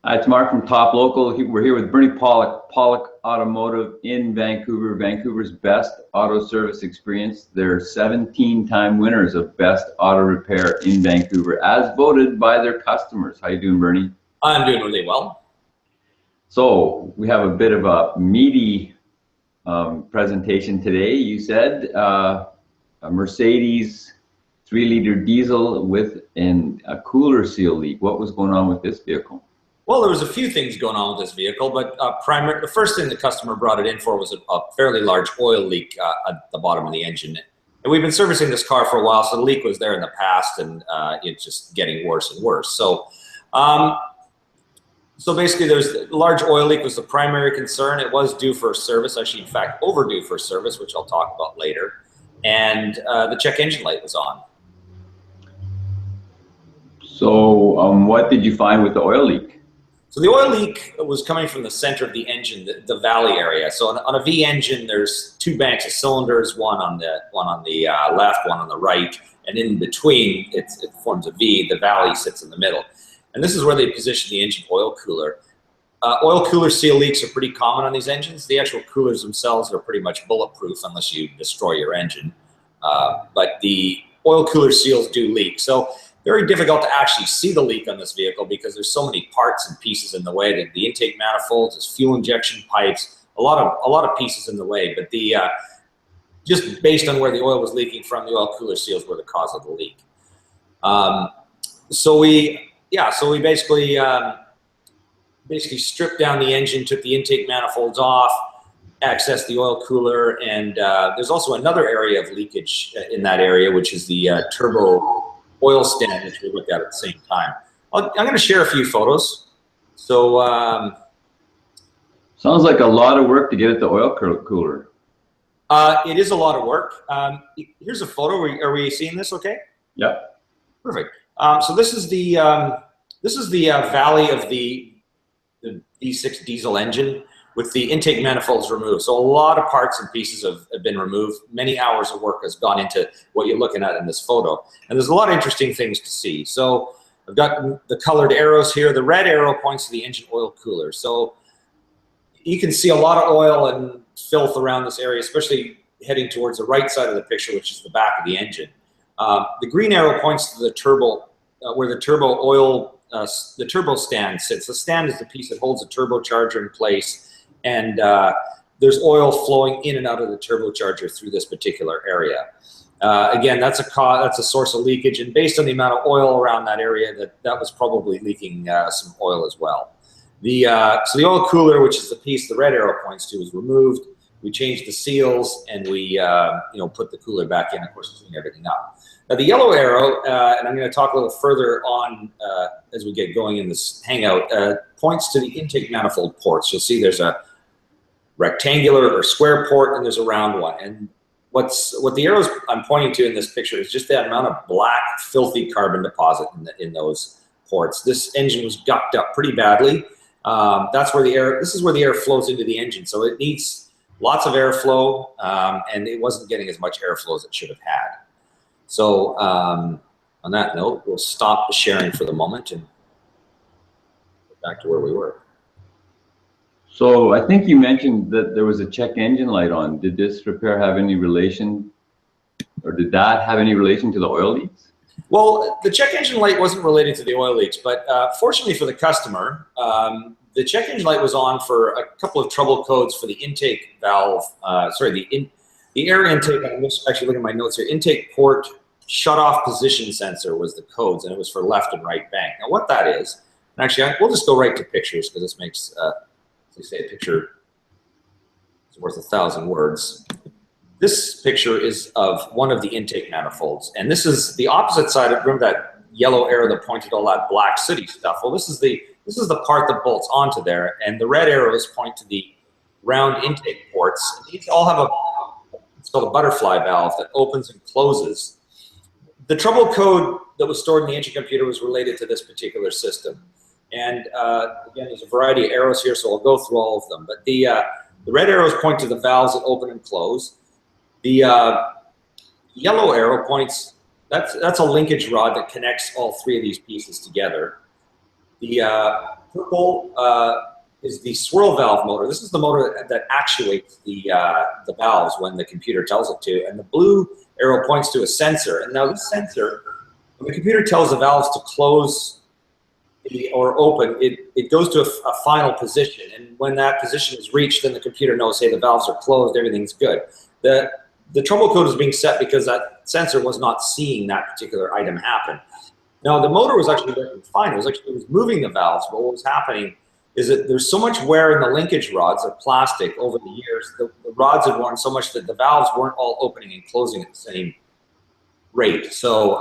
It's Mark from Top Local. We're here with Bernie Pawlik, Pawlik Automotive in Vancouver, Vancouver's best auto service experience. They're 17-time winners of Best Auto Repair in Vancouver, as voted by their customers. How you doing, Bernie? I'm doing really well. So we have a bit of a meaty presentation today. You said a Mercedes 3-liter diesel with a cooler seal leak. What was going on with this vehicle? Well, there was a few things going on with this vehicle, but the first thing the customer brought it in for was a fairly large oil leak at the bottom of the engine. And we've been servicing this car for a while, so the leak was there in the past, and it's just getting worse and worse. So, basically, there's a large oil leak was the primary concern. It was due for service, actually, in fact, overdue for service, which I'll talk about later. And the check engine light was on. So, what did you find with the oil leak? So the oil leak was coming from the center of the engine, the valley area. So on a V engine, there's two banks of cylinders, one on the left, one on the right, and in between it forms a V. The valley sits in the middle, and this is where they position the engine oil cooler. Oil cooler seal leaks are pretty common on these engines. The actual coolers themselves are pretty much bulletproof unless you destroy your engine, but the oil cooler seals do leak. So very difficult to actually see the leak on this vehicle because there's so many parts and pieces in the way. The intake manifolds, there's fuel injection pipes, a lot of pieces in the way. But just based on where the oil was leaking from, the oil cooler seals were the cause of the leak. So we basically stripped down the engine, took the intake manifolds off, accessed the oil cooler, and there's also another area of leakage in that area, which is the turbo oil stand, which we looked at the same time. I'm going to share a few photos. So, sounds like a lot of work to get at the oil cooler. It is a lot of work. Here's a photo. Are we seeing this? Okay. Yeah. Perfect. So this is the valley of the V6 diesel engine with the intake manifolds removed. So a lot of parts and pieces have been removed. Many hours of work has gone into what you're looking at in this photo. And there's a lot of interesting things to see. So I've got the colored arrows here. The red arrow points to the engine oil cooler. So you can see a lot of oil and filth around this area, especially heading towards the right side of the picture, which is the back of the engine. The green arrow points to the turbo, where the turbo oil, the turbo stand sits. The stand is the piece that holds the turbocharger in place. And there's oil flowing in and out of the turbocharger through this particular area. Again, that's a source of leakage, and based on the amount of oil around that area, that was probably leaking some oil as well. So the oil cooler, which is the piece the red arrow points to, was removed. We changed the seals, and we put the cooler back in. Of course, clean everything up. Now the yellow arrow, and I'm going to talk a little further on as we get going in this hangout, points to the intake manifold ports. You'll see there's a rectangular or square port, and there's a round one. And what the arrows I'm pointing to in this picture is just that amount of black, filthy carbon deposit in those ports. This engine was gucked up pretty badly. This is where the air flows into the engine, so it needs lots of airflow, and it wasn't getting as much airflow as it should have had. So on that note, we'll stop the sharing for the moment and get back to where we were. So I think you mentioned that there was a check engine light on. Did this repair have any relation, or did that have any relation to the oil leaks? Well, the check engine light wasn't related to the oil leaks, but fortunately for the customer, the check engine light was on for a couple of trouble codes for the intake valve, the air intake. I'm just actually looking at my notes here. Intake port shut-off position sensor was the codes, and it was for left and right bank. Now what that is, and actually we'll just go right to pictures because this makes, as they say, a picture is worth 1,000 words. This picture is of one of the intake manifolds, and this is the opposite side of, remember that yellow arrow that pointed all that black city stuff? Well, this is the part that bolts onto there, and the red arrows point to the round intake ports. These all have it's called a butterfly valve that opens and closes. The trouble code that was stored in the engine computer was related to this particular system. And again, there's a variety of arrows here, so I'll go through all of them. But the red arrows point to the valves that open and close. The yellow arrow points, that's a linkage rod that connects all three of these pieces together. The purple is the swirl valve motor. This is the motor that actuates the valves when the computer tells it to. And the blue arrow points to a sensor. And now this sensor, when the computer tells the valves to close or open, it goes to a final position. And when that position is reached, then the computer knows, hey, the valves are closed, everything's good. The trouble code is being set because that sensor was not seeing that particular item happen. Now, the motor was actually working fine. It was moving the valves, but what was happening is that there's so much wear in the linkage rods of plastic over the years. The rods had worn so much that the valves weren't all opening and closing at the same rate. So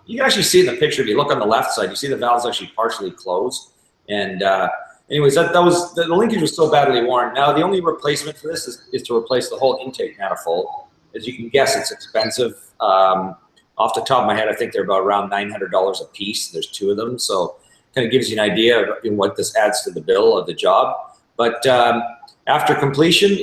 you can actually see in the picture, if you look on the left side, you see the valves actually partially closed. And anyways, the linkage was so badly worn. Now, the only replacement for this is to replace the whole intake manifold. As you can guess, it's expensive. Off the top of my head, I think they're about around $900 a piece. There's 2 of them, so kind of gives you an idea of what this adds to the bill of the job. But after completion,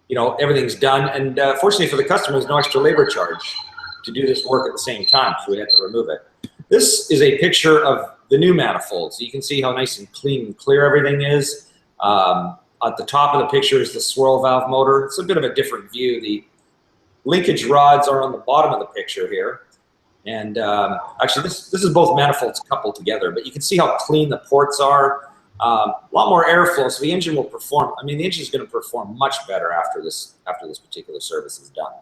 everything's done, and fortunately for the customer, there's no extra labor charge to do this work at the same time, so we had to remove it. This is a picture of the new manifold, so you can see how nice and clean and clear everything is. At the top of the picture is the swirl valve motor. It's a bit of a different view. The linkage rods are on the bottom of the picture here. And actually, this is both manifolds coupled together, but you can see how clean the ports are. A lot more airflow, so the engine will perform. I mean, the engine is going to perform much better after this particular service is done.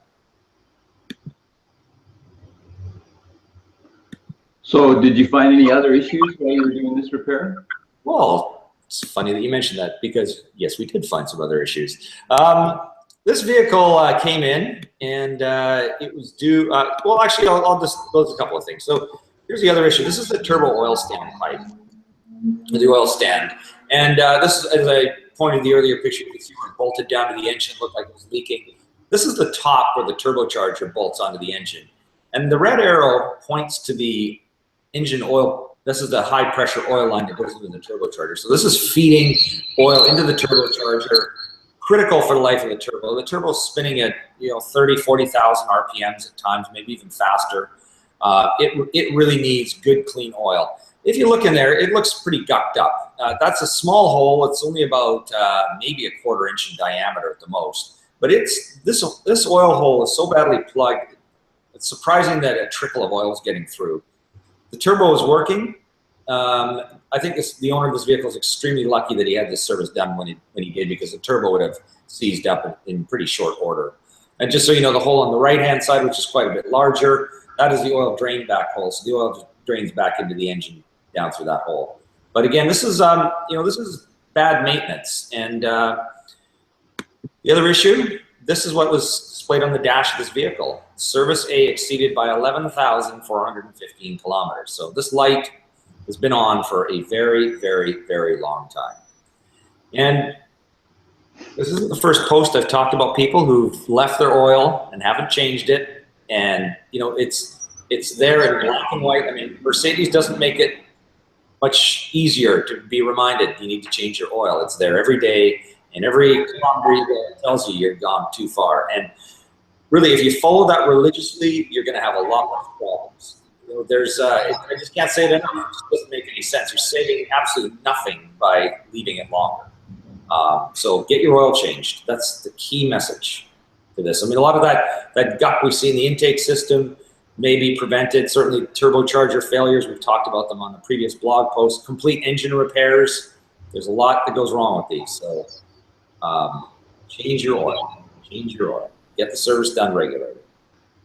So did you find any other issues while you were doing this repair? Well, it's funny that you mentioned that because, yes, we did find some other issues. This vehicle came in and it was due, well, actually, I'll disclose a couple of things. So here's the other issue. This is the turbo oil stand pipe, the oil stand. And this is, as I pointed in the earlier picture, you can see where it bolted down to the engine, looked like it was leaking. This is the top where the turbocharger bolts onto the engine. And the red arrow points to the engine oil. This is the high pressure oil line that goes into the turbocharger. So this is feeding oil into the turbocharger, critical for the life of the turbo. The turbo's spinning at 30, 40,000 RPMs at times, maybe even faster. It really needs good, clean oil. If you look in there, it looks pretty gucked up. That's a small hole. It's only about maybe a 1/4 inch in diameter at the most. But this oil hole is so badly plugged, it's surprising that a trickle of oil is getting through. The turbo is working. I think the owner of this vehicle is extremely lucky that he had this service done when he did, because the turbo would have seized up in pretty short order. And just so you know, the hole on the right-hand side, which is quite a bit larger, that is the oil drain back hole. So the oil drains back into the engine down through that hole. But again, this is this is bad maintenance. And the other issue, this is what was displayed on the dash of this vehicle. Service A exceeded by 11,415 kilometers. So this light has been on for a very, very, very long time. And this isn't the first post I've talked about people who've left their oil and haven't changed it. And it's there in black and white. I mean, Mercedes doesn't make it much easier to be reminded you need to change your oil. It's there every day, and every kilometer you go, it tells you you're gone too far. And really, if you follow that religiously, you're going to have a lot less problems. I just can't say it enough. It just doesn't make any sense. You're saving absolutely nothing by leaving it longer. So get your oil changed. That's the key message to this. I mean, a lot of that guck we see in the intake system may be prevented. Certainly turbocharger failures, we've talked about them on the previous blog post. Complete engine repairs, there's a lot that goes wrong with these. So change your oil. Change your oil. Get the service done regularly.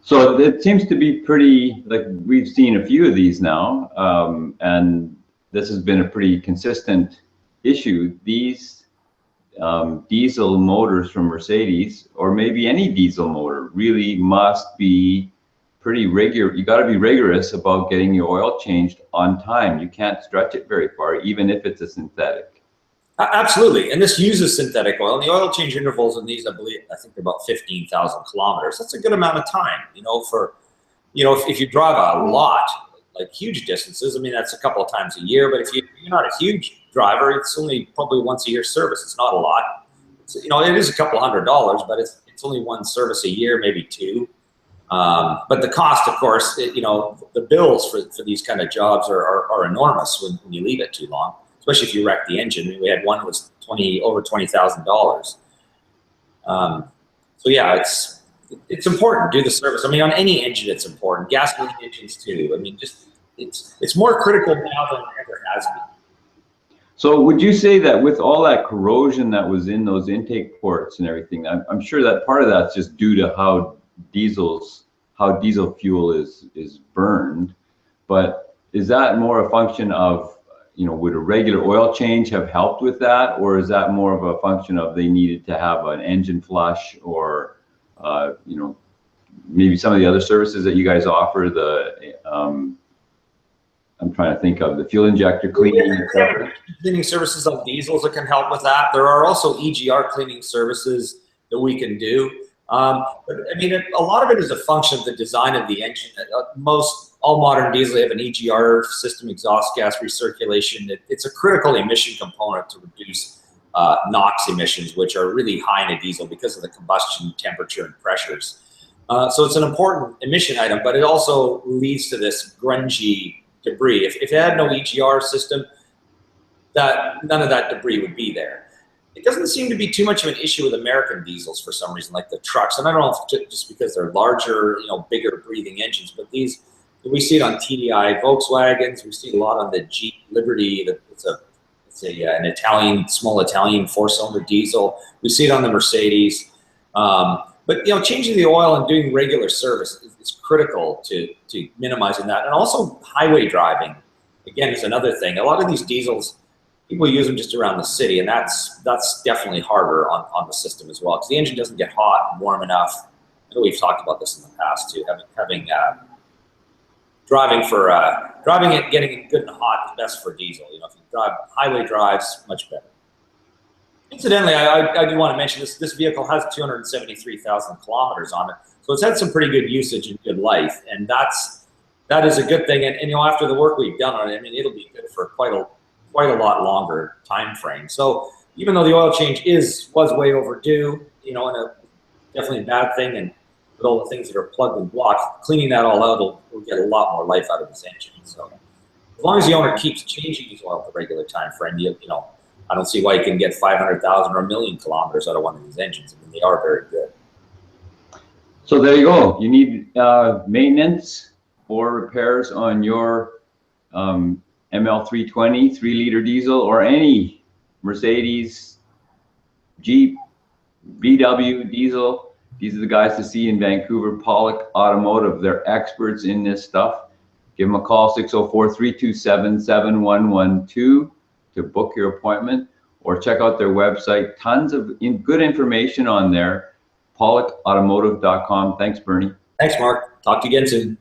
So it seems to be pretty, like, we've seen a few of these now, and this has been a pretty consistent issue. These diesel motors from Mercedes, or maybe any diesel motor, really must be pretty rigorous. You got to be rigorous about getting your oil changed on time. You can't stretch it very far, even if it's a synthetic. Absolutely, and this uses synthetic oil. And the oil change intervals in these, I think they're about 15,000 kilometers. That's a good amount of time, if you drive a lot, like huge distances. I mean, that's a couple of times a year. But if you're not a huge driver, it's only probably once a year service. It's not a lot. It is a couple $100, but it's only one service a year, maybe 2. But the cost, of course, the bills for these kind of jobs are enormous when you leave it too long, especially if you wreck the engine. I mean, we had one that was over $20,000. So yeah, it's important to do the service. I mean, on any engine, it's important. Gasoline engines too. I mean, it's more critical now than it ever has been. So would you say that with all that corrosion that was in those intake ports and everything, I'm sure that part of that's just due to how diesel fuel is burned, but is that more a function of, would a regular oil change have helped with that, or is that more of a function of they needed to have an engine flush, or maybe some of the other services that you guys offer, I'm trying to think of the fuel injector cleaning, etc. Cleaning services on diesels that can help with that. There are also EGR cleaning services that we can do. But I mean, a lot of it is a function of the design of the engine. All modern diesels have an EGR system, exhaust gas recirculation. It's a critical emission component to reduce NOx emissions, which are really high in a diesel because of the combustion temperature and pressures. So it's an important emission item, but it also leads to this grungy debris. If it had no EGR system, none of that debris would be there. It doesn't seem to be too much of an issue with American diesels for some reason, like the trucks. And I don't know if it's just because they're larger, bigger breathing engines, but we see it on TDI Volkswagens. We see it a lot on the Jeep Liberty. It's an small Italian 4-cylinder diesel. We see it on the Mercedes. But changing the oil and doing regular service is critical to minimizing that. And also highway driving, again, is another thing. A lot of these diesels, people use them just around the city, and that's definitely harder on the system as well, because the engine doesn't get hot and warm enough. I know we've talked about this in the past too. Driving it, getting it good and hot is best for diesel. If you drive highway drives, much better. Incidentally, I do want to mention this vehicle has 273,000 kilometers on it, so it's had some pretty good usage and good life, and that is a good thing. And after the work we've done on it, I mean, it'll be good for quite a lot longer time frame. So even though the oil change was way overdue, and definitely a bad thing, and with all the things that are plugged and blocked, cleaning that all out will get a lot more life out of this engine. So as long as the owner keeps changing his oil at the regular time frame, I don't see why you can get 500,000 or 1 million kilometers out of one of these engines. I mean, they are very good. So there you go. You need maintenance or repairs on your ML320 3-liter diesel, or any Mercedes, Jeep, VW diesel. These are the guys to see in Vancouver, Pawlik Automotive. They're experts in this stuff. Give them a call, 604-327-7112 to book your appointment, or check out their website. Tons of good information on there, pawlikautomotive.com. Thanks, Bernie. Thanks, Mark. Talk to you again soon.